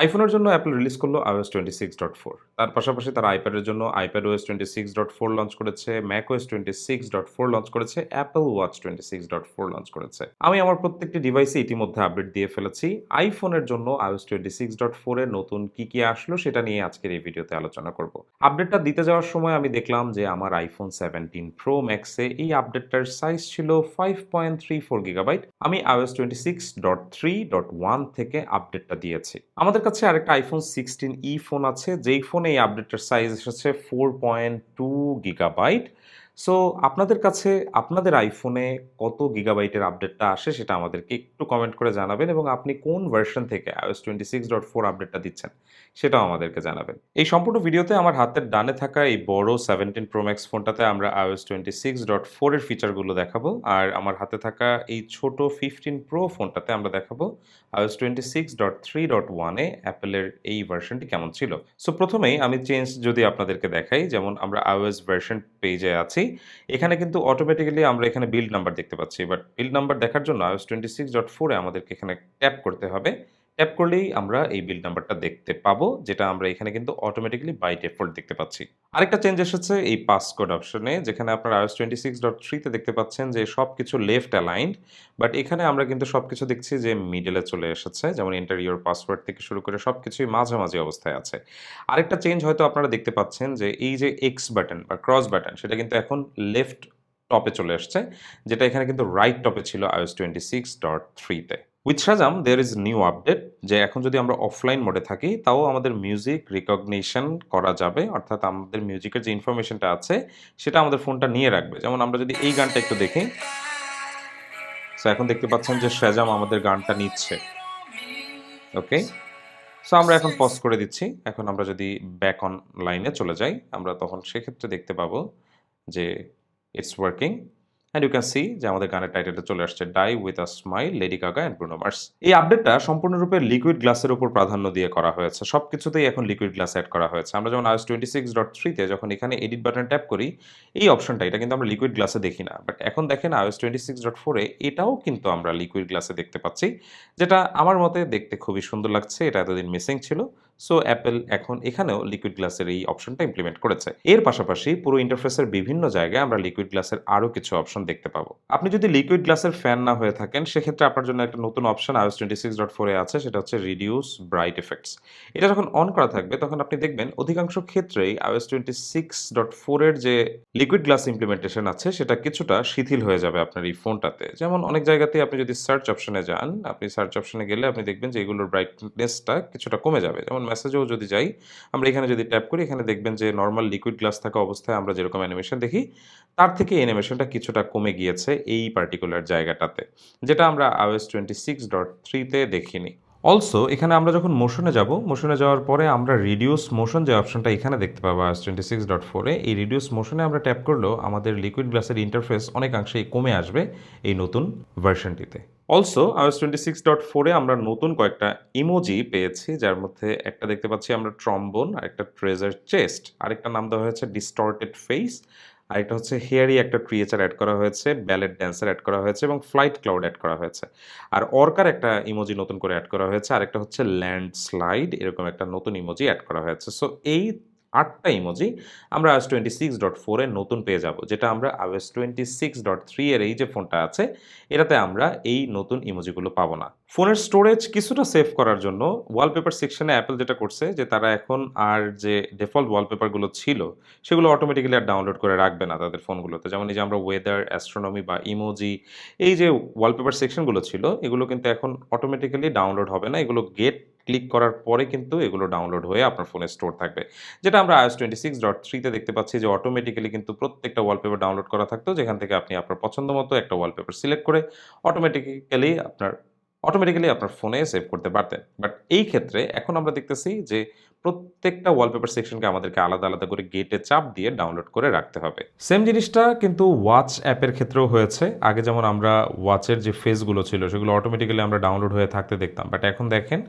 আইফোনের জন্য Apple release করলো iOS 26.4 তার পাশাপাশি তারা আইপ্যাডের জন্য iPadOS 26.4 লঞ্চ করেছে, macOS 26.4 লঞ্চ করেছে, Apple Watch 26.4 লঞ্চ করেছে। আমি আমার প্রত্যেকটি ডিভাইসে ইতিমধ্যে আপডেট দিয়ে ফেলেছি। আইফোনের জন্য iOS 26.4 এর নতুন কি আসলো সেটা নিয়ে আজকের এই ভিডিওতে আলোচনা করব। আপডেটটা দিতে যাওয়ার সময় আমি দেখলাম যে আমার iPhone 17 Pro Max এ এই আপডেটটার সাইজ ছিল 5.34 গিগাবাইট। আমি iOS 26.3.1 থেকে আপডেটটা দিয়েছি। আমাদের কাছে আরেকটা iPhone 16e ফোন আছে, যেই ফোনে এই আপডেটটার সাইজ এসেছে 4.2 গিগাবাইট। সো আপনাদের কাছে আপনাদের আইফোনে কত গিগাবাইটের আপডেটটা আসে সেটা আমাদেরকে একটু কমেন্ট করে জানাবেন এবং আপনি কোন ভার্সন থেকে iOS 26.4 আপডেটটা দিচ্ছেন সেটাও আমাদেরকে জানাবেন। এই সম্পূর্ণ ভিডিওতে আমার হাতের ডানে থাকা এই বড় 17 Pro Max ফোনটাতে আমরা iOS 26.4 এর ফিচারগুলো দেখাবো, আর আমার হাতে থাকা এই ছোট 15 Pro ফোনটাতে আমরা দেখাবো iOS 26.3.1 এ অ্যাপেলের এই ভার্সনটি কেমন ছিল। সো প্রথমেই আমি চেঞ্জ যদি আপনাদেরকে দেখাই, যেমন আমরা iOS ভার্সন পেজে আছি। এখানে কিন্তু অটোমেটিক্যালি আমরা এখানে বিল্ড নাম্বার দেখতে পাচ্ছি। বাট বিল্ড নাম্বার দেখার জন্য iOS 26.4 এ আমাদেরকে এখানে ট্যাপ করতে হবে। ট্যাপ করলেই আমরা এই বিল্ড নাম্বারটা দেখতে পাবো, যেটা আমরা এখানে কিন্তু অটোমেটিক্যালি বাই ডিফল্ট দেখতে পাচ্ছি। আরেকটা চেঞ্জ এসেছে এই পাসকোড অপশনে, যেখানে আপনারা iOS 26.3 তে দেখতে পাচ্ছেন যে সবকিছু লেফট অ্যালাইন্ড, বাট এখানে আমরা কিন্তু সবকিছু দেখছি যে মিডলে চলে এসেছে। যেমন এন্টার ইওর পাসওয়ার্ড থেকে শুরু করে সবকিছুই মাঝামাঝি অবস্থায় আছে। আরেকটা চেঞ্জ হয়তো আপনারা দেখতে পাচ্ছেন যে এই যে এক্স বাটন বা ক্রস বাটন সেটা কিন্তু এখন লেফট টপে চলে আসছে, যেটা এখানে কিন্তু রাইট টপে ছিল iOS 26.3 তে। With Shazam there is new update, যে এখন যদি আমরা অফলাইন মোডে থাকি তাও আমাদের মিউজিক রিকগনিশন করা যাবে, অর্থাৎ আমাদের মিউজিকের যে ইনফরমেশনটা আছে সেটা আমাদের ফোনটা নিয়ে রাখবে। যেমন আমরা যদি এই গানটা একটু দেখি, সো এখন দেখতে পাচ্ছেন যে শাজাম আমাদের গানটা নিচ্ছে। ওকে, সো আমরা এখন পজ করে দিচ্ছি। এখন আমরা যদি ব্যাক অন লাইনে চলে যাই, আমরা তখন সেক্ষেত্রে দেখতে পাবো যে it's working and you can see যে আমাদের গানের টাইটেলটা চলে আসছে die with a smile, Lady Gaga and Bruno Mars. এই আপডেটটা সম্পূর্ণরূপে লিকুইড গ্লাসের উপর প্রাধান্য দিয়ে করা হয়েছে। সবকিছুতেই এখন লিকুইড গ্লাস অ্যাড করা হয়েছে। আমরা যেমন iOS 26.3 তে যখন এখানে এডিট বাটন ট্যাপ করি, এই অপশনটা এটা কিন্তু আমরা লিকুইড গ্লাসে দেখি না। বাট এখন দেখেন iOS 26.4 এ এটাও কিন্তু আমরা লিকুইড গ্লাসে দেখতে পাচ্ছি, যেটা আমার মতে দেখতে খুবই সুন্দর লাগছে। এটা এতদিন মিসিং ছিল। সো অ্যাপল এখন এখানেও লিকুইড গ্লাসের এই অপশনটা ইমপ্লিমেন্ট করেছে। এর পাশাপাশি পুরো ইন্টারফেসের বিভিন্ন জায়গায় আমরা লিকুইড গ্লাসের আরও কিছু অপশন দেখতে পাবো। আপনি যদি লিকুইড গ্লাসের ফ্যান না হয়ে থাকেন, সেক্ষেত্রে আপনার জন্য একটা নতুন অপশন iOS 26.4 এ আছে, সেটা হচ্ছে রিডিউস ব্রাইট ইফেক্টস। এটা যখন অন করা থাকবে তখন আপনি দেখবেন অধিকাংশ ক্ষেত্রেই iOS 26.4 এর যে লিকুইড গ্লাস ইমপ্লিমেন্টেশন আছে সেটা কিছুটা শিথিল হয়ে যাবে আপনার এই ফোনটাতে। যেমন অনেক জায়গাতেই আপনি যদি সার্চ অপশনে যান, আপনি সার্চ অপশনে গেলে আপনি দেখবেন যে এগুলোর ব্রাইটনেসটা কিছুটা কমে যাবে। যেমন মেসেজেও যদি যাই, আমরা এখানে যদি ট্যাপ করি, এখানে দেখবেন যে নরমাল লিকুইড গ্লাস থাকা অবস্থায় আমরা যেরকম অ্যানিমেশন দেখি, তার থেকে এই অ্যানিমেশনটা কিছুটা কমে গিয়েছে এই পার্টিকুলার জায়গাটাতে, যেটা আমরা iOS 26.3 তে দেখিনি। অলসো এখানে আমরা যখন মোশনে যাব, মোশনে যাওয়ার পরে আমরা রিডিউস মোশন যে অপশনটা এখানে দেখতে পাবো iOS 26.4 এ, এই রিডিউস মোশনে আমরা ট্যাপ করলেও আমাদের লিকুইড গ্লাসের ইন্টারফেস অনেকাংশেই কমে আসবে এই নতুন ভার্সনটিতে। অলসো iOS 26.4 এ আমরা নতুন কয়েকটা ইমোজি পেয়েছি, যার মধ্যে একটা দেখতে পাচ্ছি আমরা ট্রম্বোন, আরেকটা ট্রেজার চেস্ট, আরেকটা নাম দেওয়া হয়েছে ডিস্টর্টেড ফেস, আরেকটা হচ্ছে হেয়ারি একটা ক্রিয়েচার অ্যাড করা হয়েছে, ব্যালেট ড্যান্সার অ্যাড করা হয়েছে এবং ফ্লাইট ক্লাউড অ্যাড করা হয়েছে। আর অর্কার একটা ইমোজি নতুন করে অ্যাড করা হয়েছে, আরেকটা হচ্ছে ল্যান্ডস্লাইড, এরকম একটা নতুন ইমোজি অ্যাড করা হয়েছে। সো এই ৮টা ইমোজি আমরা iOS 26.4 এ নতুন পেয়ে যাব, যেটা আমরা iOS 26.3 এর এই যে ফোনটা আছে এটাতে আমরা এই নতুন ইমোজিগুলো পাবো না। ফোনের স্টোরেজ কিছুটা সেভ করার জন্য ওয়ালপেপার সেকশনে অ্যাপল যেটা করছে যে তারা এখন আর যে ডিফল্ট ওয়ালপেপারগুলো ছিল সেগুলো অটোমেটিক্যালি আর ডাউনলোড করে রাখবে না তাদের ফোনগুলোতে। যেমন এই যে আমরা ওয়েদার, অ্যাস্ট্রোনমি বা ইমোজি, এই যে ওয়ালপেপার সেকশনগুলো ছিল এগুলো কিন্তু এখন অটোমেটিক্যালি ডাউনলোড হবে না। এগুলো গেট ক্লিক করার পরে কিন্তু এগুলো ডাউনলোড হয়ে আপনার ফোনে স্টোর থাকবে। যেটা আমরা iOS 26.3 তে দেখতে পাচ্ছি যে অটোমেটিক্যালি কিন্তু প্রত্যেকটা ওয়ালপেপার ডাউনলোড করা থাকতো, যেখান থেকে আপনি আপনার পছন্দ মতো একটা ওয়ালপেপার সিলেক্ট করে অটোমেটিক্যালি আপনার ফোনে সেভ করতে পারতেন। বাট এই ক্ষেত্রে এখন আমরা দেখতেছি যে প্রত্যেকটা ওয়ালপেপার সেকশনকে আমাদেরকে আলাদা, আলাদা করে গেটে চাপ দিয়ে ডাউনলোড করে রাখতে হবে। সেম জিনিসটা কিন্তু ওয়াচ অ্যাপের ক্ষেত্রেও হয়েছে। আগে যেমন আমরা ওয়াচের যে ফেসগুলো ছিল সেগুলো অটোমেটিক্যালি আমরা ডাউনলোড হয়ে থাকতে দেখতাম। বাট এখন দেখেন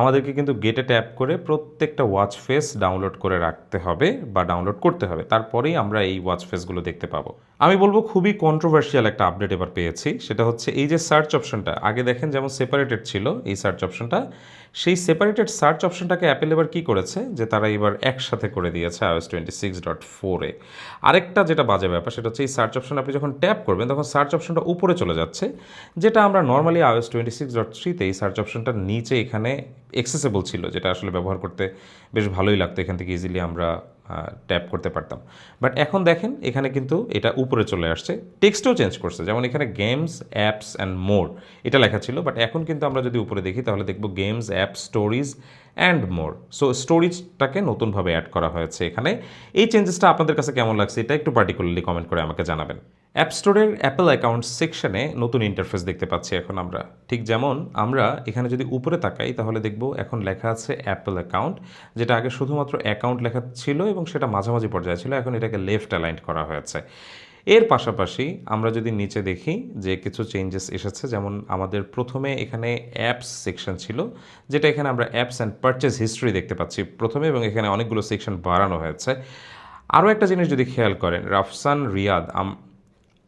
আমাদেরকে কিন্তু গেটে ট্যাপ করে প্রত্যেকটা ওয়াচ ফেস ডাউনলোড করে রাখতে হবে বা ডাউনলোড করতে হবে। তারপরেই আমরা এই ওয়াচ ফেসগুলো দেখতে পাবো। আমি বলব খুবই কন্ট্রোভার্সিয়াল একটা আপডেট এবার পেয়েছি। সেটা হচ্ছে এই যে সার্চ অপশনটা, আগে দেখেন যেমন সেপারেটেড ছিল এই সার্চ অপশনটা, সেই সেপারেটেড সার্চ অপশনটাকে অ্যাপেল এবার কী করেছে যে তারা এবার একসাথে করে দিয়েছে iOS 26.4-এ। আরেকটা যেটা বাজে ব্যাপার সেটা হচ্ছে এই সার্চ অপশন আপনি যখন ট্যাপ করবেন তখন সার্চ অপশনটা উপরে চলে যাচ্ছে, যেটা আমরা নর্মালি iOS 26.3-তে এই সার্চ অপশনটা নিচে এখানে অ্যাক্সেসেবল ছিল, যেটা আসলে ব্যবহার করতে বেশ ভালোই লাগতো, এখান থেকে ইজিলি আমরা ট্যাপ করতে পারতাম। বাট এখন দেখেন এখানে কিন্তু এটা উপরে চলে আসছে, টেক্সটও চেঞ্জ করছে, যেমন এখানে গেমস অ্যাপস অ্যান্ড মোর এটা লেখা ছিল, বাট এখন কিন্তু আমরা যদি উপরে দেখি তাহলে দেখব games app stories and more. So স্টোরিজটাকে নতুনভাবে অ্যাড করা হয়েছে এখানে। এই চেঞ্জেসটা আপনাদের কাছে কেমন লাগছে এটা একটু পার্টিকুলারলি কমেন্ট করে আমাকে জানাবেন। অ্যাপ স্টোরের অ্যাপেল অ্যাকাউন্ট সেকশনে নতুন ইন্টারফেস দেখতে পাচ্ছি এখন আমরা, ঠিক যেমন আমরা এখানে যদি উপরে তাকাই তাহলে দেখব এখন লেখা আছে অ্যাপেল অ্যাকাউন্ট, যেটা আগে শুধুমাত্র অ্যাকাউন্ট লেখা ছিল এবং সেটা মাঝামাঝি পর্যায়ে ছিল, এখন এটাকে লেফট অ্যালাইন্ড করা হয়েছে। এর পাশাপাশি আমরা যদি নিচে দেখি যে কিছু চেঞ্জেস এসেছে, যেমন আমাদের প্রথমে এখানে অ্যাপস সেকশন ছিল, যেটা এখানে আমরা অ্যাপস অ্যান্ড পারচেজ হিস্ট্রি দেখতে পাচ্ছি প্রথমে, এবং এখানে অনেকগুলো সেকশন বাড়ানো হয়েছে। আরও একটা জিনিস যদি খেয়াল করেন রাফসান রিয়াদ,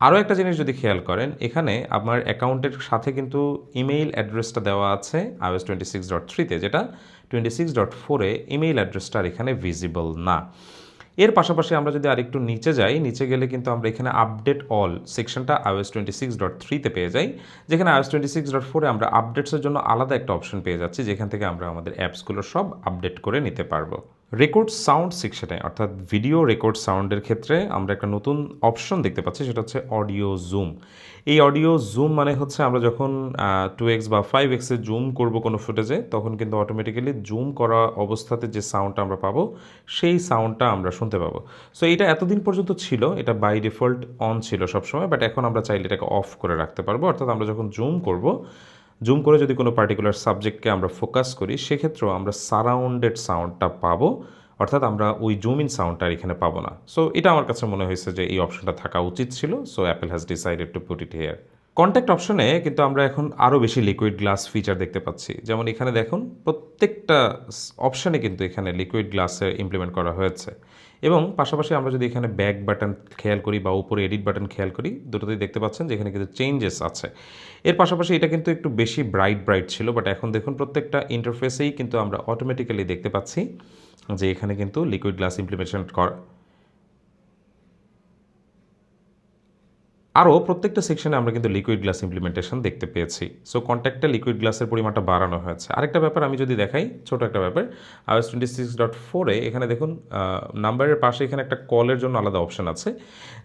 আরও একটা জিনিস যদি খেয়াল করেন এখানে আমার অ্যাকাউন্টের সাথে কিন্তু ইমেইল অ্যাড্রেসটা দেওয়া আছে iOS 26.3-তে, যেটা 26.4-এ ইমেইল অ্যাড্রেসটা আর এখানে ভিজিবল না। এর পাশাপাশি আমরা যদি আরেকটু নিচে যাই, নিচে গেলে কিন্তু আমরা এখানে আপডেট অল সেকশনটা iOS 26.3-তে পেয়ে যাই, যেখানে iOS 26.4-এ আমরা আপডেটসের জন্য আলাদা একটা অপশন পেয়ে যাচ্ছি, যেখান থেকে আমরা আমাদের অ্যাপসগুলো সব আপডেট করে নিতে পারবো। রেকর্ড সাউন্ড সেকশনে অর্থাৎ ভিডিও রেকর্ড সাউন্ডের ক্ষেত্রে আমরা একটা নতুন অপশন দেখতে পাচ্ছি, সেটা হচ্ছে অডিও জুম। এই অডিও জুম মানে হচ্ছে আমরা যখন 2x বা 5x-এ জুম করব কোনো ফুটেজে, তখন কিন্তু অটোমেটিক্যালি জুম করা অবস্থাতে যে সাউন্ডটা আমরা পাবো সেই সাউন্ডটা আমরা শুনতে পাবো। সো এটা এতদিন পর্যন্ত ছিল, এটা বাই ডিফল্ট অন ছিল সবসময়, বাট এখন আমরা চাইলে এটাকে অফ করে রাখতে পারবো। অর্থাৎ আমরা যখন জুম করব, জুম করে যদি কোনো পার্টিকুলার সাবজেক্টকে আমরা ফোকাস করি, সেক্ষেত্রেও আমরা সারাউন্ডেড সাউন্ডটা পাবো, অর্থাৎ আমরা ওই জুম ইন সাউন্ডটা এখানে পাবো না। সো এটা আমার কাছে মনে হয়েছে যে এই অপশনটা থাকা উচিত ছিল, so Apple has decided to put it here. Contact অপশনে কিন্তু আমরা এখন আরও বেশি লিকুইড গ্লাস ফিচার দেখতে পাচ্ছি, যেমন এখানে দেখুন প্রত্যেকটা অপশানে কিন্তু এখানে লিকুইড গ্লাসের ইমপ্লিমেন্ট করা হয়েছে, এবং পাশাপাশি আমরা যদি এখানে ব্যাক বাটন খেয়াল করি বা উপরে এডিট বাটন খেয়াল করি, দুটোতেই দেখতে পাচ্ছেন যে এখানে কিন্তু চেঞ্জেস আছে। এর পাশাপাশি এটা কিন্তু একটু বেশি ব্রাইট ছিল, বাট এখন দেখুন প্রত্যেকটা ইন্টারফেসেই কিন্তু আমরা অটোমেটিক্যালি দেখতে পাচ্ছি যে এখানে কিন্তু লিকুইড গ্লাস ইমপ্লিমেন্টেশন আরও প্রত্যেকটা সেকশনে আমরা কিন্তু লিকুইড গ্লাস ইমপ্লিমেন্টেশন দেখতে পেয়েছি। সো কন্ট্যাক্টে লিকুইড গ্লাসের পরিমাণটা বাড়ানো হয়েছে। আরেকটা ব্যাপার আমি যদি দেখাই, ছোট একটা ব্যাপার, iOS 26.4-এ এখানে দেখুন নাম্বারের পাশে এখানে একটা কলের জন্য আলাদা অপশন আছে,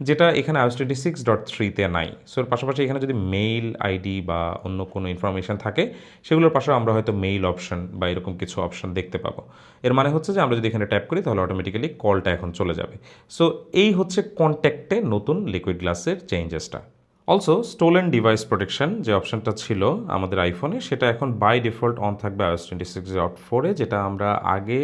যেটা এখানে iOS 26.3-তে নাই। সো এর পাশাপাশি এখানে যদি মেইল আইডি বা অন্য কোনো ইনফরমেশন থাকে, সেগুলোর পাশেও আমরা হয়তো মেইল অপশন বা এরকম কিছু অপশন দেখতে পাবো। এর মানে হচ্ছে যে আমরা যদি এখানে ট্যাপ করি তাহলে অটোমেটিক্যালি কলটা এখন চলে যাবে। সো এই হচ্ছে কন্ট্যাক্টে নতুন লিকুইড গ্লাসের চেঞ্জেসটা। অলসো স্টোলেন ডিভাইস প্রোটেকশন যে অপশনটা ছিল আমাদের আইফোনে, সেটা এখন বাই ডিফল্ট অন থাকবে iOS 26.4-এ, যেটা আমরা আগে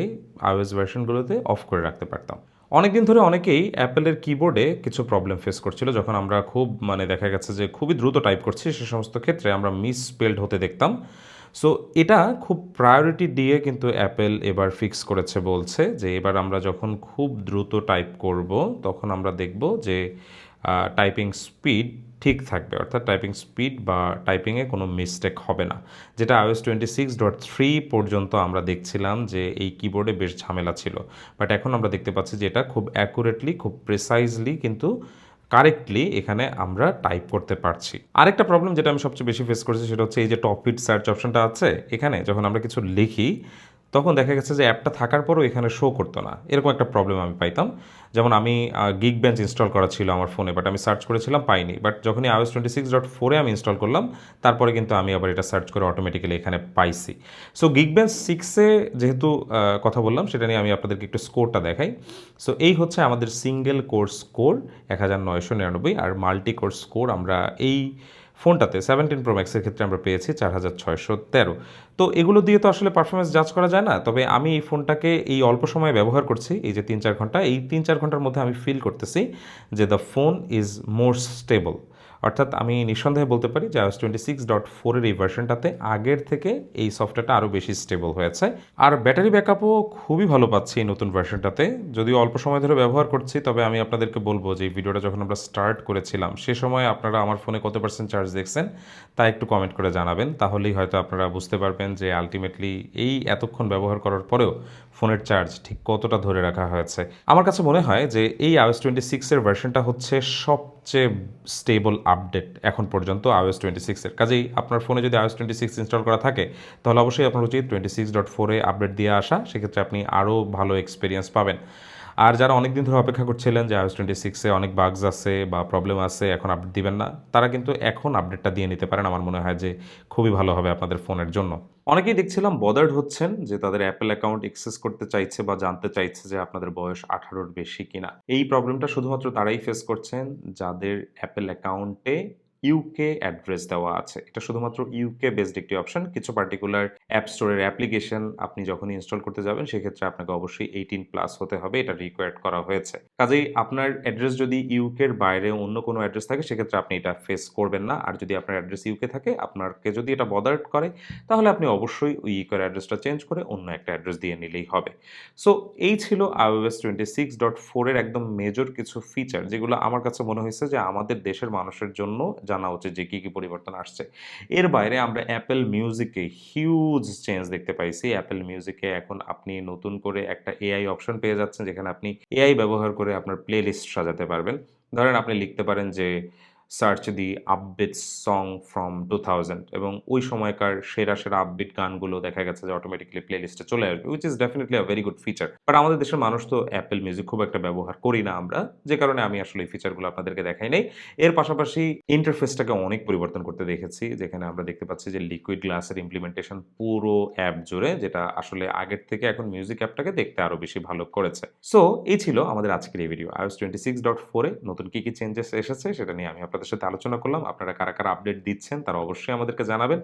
iOS ভার্সনগুলোতে অফ করে রাখতে পারতাম। অনেকদিন ধরে অনেকেই অ্যাপেলের কিবোর্ডে কিছু প্রবলেম ফেস করছিল, যখন আমরা খুব দেখা গেছে যে খুবই দ্রুত টাইপ করছি, সে সমস্ত ক্ষেত্রে আমরা মিসস্পেলড হতে দেখতাম। সো এটা খুব প্রায়োরিটি দিয়ে কিন্তু অ্যাপেল এবার ফিক্স করেছে, বলছে যে এবার আমরা যখন খুব দ্রুত টাইপ করব তখন আমরা দেখব যে টাইপিং স্পিড ঠিক থাকবে, অর্থাৎ টাইপিং স্পিড বা টাইপিংয়ে কোনো মিস্টেক হবে না, যেটা iOS 26.3 পর্যন্ত আমরা দেখছিলাম যে এই কিবোর্ডে বেশ ঝামেলা ছিল। বাট এখন আমরা দেখতে পাচ্ছি যে এটা খুব অ্যাকুরেটলি, খুব প্রিসাইজলি কিন্তু কারেক্টলি এখানে আমরা টাইপ করতে পারছি। আরেকটা প্রবলেম যেটা আমি সবচেয়ে বেশি ফেস করেছি সেটা হচ্ছে এই যে টপ হিট সার্চ অপশনটা আছে এখানে, যখন আমরা কিছু লিখি তখন দেখা গেছে যে অ্যাপটা থাকার পরও এখানে শো করতো না, এরকম একটা প্রবলেম আমি পাইতাম। যেমন আমি গিকবেঞ্চ ইনস্টল করা ছিল আমার ফোনে, বাট আমি সার্চ করেছিলাম পাইনি, বাট যখনই iOS 26.4-এ আমি ইনস্টল করলাম তারপরে কিন্তু আমি আবার এটা সার্চ করে অটোমেটিক্যালি এখানে পাইছি। সো গিকবেঞ্চ 6-এ যেহেতু কথা বললাম, সেটা নিয়ে আমি আপনাদেরকে একটু স্কোরটা দেখাই। সো এই হচ্ছে আমাদের সিঙ্গেল কোর স্কোর 1999, আর মাল্টি কোর স্কোর আমরা এই ফোনটাতে 17 Pro Max-এর ক্ষেত্রে আমরা পেয়েছি 4613। তো এগুলো দিয়ে তো আসলে পারফরমেন্স জাজ করা যায় না, তবে আমি এই ফোনটাকে এই অল্প সময়ে ব্যবহার করছি, এই যে 3-4 ঘন্টা, এই 3-4 ঘন্টার মধ্যে আমি ফিল করতেছি যে the phone is more stable. অর্থাৎ আমি নিঃসন্দেহে বলতে পারি যে iOS 26.4 এর এই ভার্সনটাতে আগের থেকে এই সফটওয়্যারটা আরও বেশি স্টেবল হয়েছে। আর ব্যাটারি ব্যাকআপও খুবই ভালো পাচ্ছি এই নতুন ভার্সনটাতে। যদিও অল্প সময় ধরে ব্যবহার করছি, তবে আমি আপনাদেরকে বলব যে এই ভিডিওটা যখন আমরা স্টার্ট করেছিলাম সে সময় আপনারা আমার ফোনে কত % চার্জ দেখছেন তা একটু কমেন্ট করে জানাবেন। তাহলেই হয়তো আপনারা বুঝতে পারবেন যে আলটিমেটলি এই এতক্ষণ ব্যবহার করার পরেও ফোনের চার্জ ঠিক কতটা ধরে রাখা হয়েছে। আমার কাছে মনে হয় যে এই iOS 26 এর ভার্সনটা হচ্ছে সবচেয়ে স্টেবল আপডেট এখন পর্যন্ত iOS 26 এর। কাজেই আপনার ফোনে যদি iOS 26 ইনস্টল করা থাকে তাহলে অবশ্যই আপনার উচিত 26.4 এ আপডেট দিয়ে আসা। সেক্ষেত্রে আপনি আরও ভালো এক্সপেরিয়েন্স পাবেন। আর যারা অনেকদিন ধরে অপেক্ষা করছিলেন যে iOS 26 এ অনেক বাগস আছে বা প্রবলেম আছে, এখন আপডেট দিবেন না, তারা কিন্তু এখন আপডেটটা দিয়ে নিতে পারেন। আমার মনে হয় যে খুবই ভালো হবে আপনাদের ফোনের জন্য। অনেকেই দেখছিলাম বদার্ড হচ্ছেন যে তাদের অ্যাপেল অ্যাকাউন্ট অ্যাক্সেস করতে চাইছে বা জানতে চাইছে যে আপনাদের বয়স 18-র বেশি কিনা। এই প্রবলেমটা শুধুমাত্র তারাই ফেস করছেন যাদের অ্যাপেল অ্যাকাউন্টে ইউকে অ্যাড্রেস দেওয়া আছে। এটা শুধুমাত্র ইউকে বেসড একটি অপশন। কিছু পার্টিকুলার অ্যাপ স্টোরের অ্যাপ্লিকেশন আপনি যখনই ইনস্টল করতে যাবেন সেক্ষেত্রে আপনাকে অবশ্যই 18+ হতে হবে। এটা রিকোয়ার্ড করা হয়েছে। কাজেই আপনার অ্যাড্রেস যদি ইউকের বাইরে অন্য কোনো অ্যাড্রেস থাকে সেক্ষেত্রে আপনি এটা ফেস করবেন না। আর যদি আপনার অ্যাড্রেস ইউকে থাকে, আপনাকে যদি এটা বদার্ড করে তাহলে আপনি অবশ্যই ওই ইউকের অ্যাড্রেসটা চেঞ্জ করে অন্য একটা অ্যাড্রেস দিয়ে নিলেই হবে। সো এই ছিল iOS 26.4 এর একদম মেজর কিছু ফিচার, যেগুলো আমার কাছে মনে হয়েছে যে আমাদের দেশের মানুষের জন্য জানা উচিত যে কী কী পরিবর্তন আসছে। এর বাইরে আমরা অ্যাপেল মিউজিকে হিউজ চেঞ্জ দেখতে পাইছি। অ্যাপেল মিউজিকে এখন আপনি নতুন করে একটা এআই অপশন পেয়ে যাচ্ছেন, যেখানে আপনি এআই ব্যবহার করে আপনার প্লেলিস্ট সাজাতে পারবেন। ধরেন আপনি লিখতে পারেন যে search the upbeat song from 2000 এবং ওই সময়কার সেরা আপবিট গানগুলো দেখা গেছে যে অটোমেটিক্যালি প্লেলিস্টে চলে আসবে, which is definitely a very good feature. But আমাদের দেশের মানুষ তো অ্যাপেল মিউজিক খুব একটা ব্যবহার করি না আমরা, যে কারণে আমি আসলে এই ফিচারগুলো আপনাদেরকে দেখাই নাই। এর পাশাপাশি ইন্টারফেসটাকে অনেক পরিবর্তন করতে দেখেছি, যেখানে আমরা দেখতে পাচ্ছি যে লিকুইড গ্লাসের ইমপ্লিমেন্টেশন পুরো অ্যাপ জুড়ে, যেটা আসলে আগের থেকে এখন মিউজিক অ্যাপটাকে দেখতে আরো বেশি ভালো করেছে। সো এই ছিল আমাদের আজকের এই ভিডিও। iOS 26.4 এ নতুন কি চেঞ্জেস এসেছে সেটা নিয়ে আমি আপনাদের সাথে আলোচনা করলাম। আপনারা কারা আপডেট দিচ্ছেন তারা অবশ্যই আমাদেরকে জানাবেন।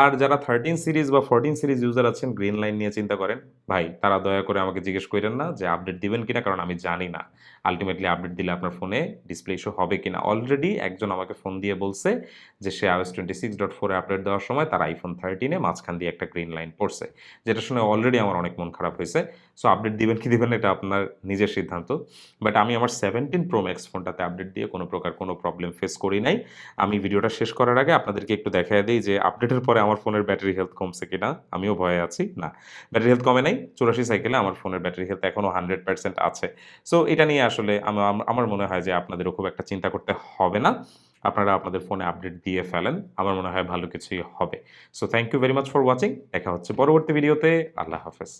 আর যারা 13 সিরিজ বা 14 সিরিজ ইউজার আছেন, গ্রিন লাইন নিয়ে চিন্তা করেন, ভাই তারা দয়া করে আমাকে জিজ্ঞেস কইরেন না যে আপডেট দিবেন কিনা, কারণ আমি জানি না আল্টিমেটলি আপডেট দিলে আপনার ফোনে ডিসপ্লে ইস্যু হবে কিনা। অলরেডি একজন আমাকে ফোন দিয়ে বলছে যে সে iOS 26.4 এ আপডেট দেওয়ার সময় তার iPhone 13 এ মাঝখান দিয়ে একটা গ্রিন লাইন পড়ছে। যেটা শুনে অলরেডি আমার অনেক মন খারাপ হইছে। সো আপডেট দিবেন কি দিবেন না এটা আপনার নিজের সিদ্ধান্ত। বাট আমি আমার 17 Pro Max ফোনটাতে আপডেট দিয়ে কোনো প্রকার কোনো প্রবলেম ফেস করি নাই। আমি ভিডিওটা শেষ করার আগে আপনাদেরকে একটু দেখাইয়া দেই যে আপডেটের পরে আমার ফোনের ব্যাটারি হেলথ কমছে কিনা। আমিও ভয়ে আছি। না, ব্যাটারি হেলথ কমে নাই। 84 সাইকেলে আমার ফোনের ব্যাটারি হেলথ এখনো 100% আছে। সো এটা নিয়ে আসলে আমার মনে হয় যে আপনাদেরও খুব একটা চিন্তা করতে হবে না। আপনারা আপনাদের ফোনে আপডেট দিয়ে ফেলেন। আমার মনে হয় ভালো কিছুই হবে। So thank you very much for watching. দেখা হচ্ছে পরবর্তী ভিডিওতে। আল্লাহ হাফেজ।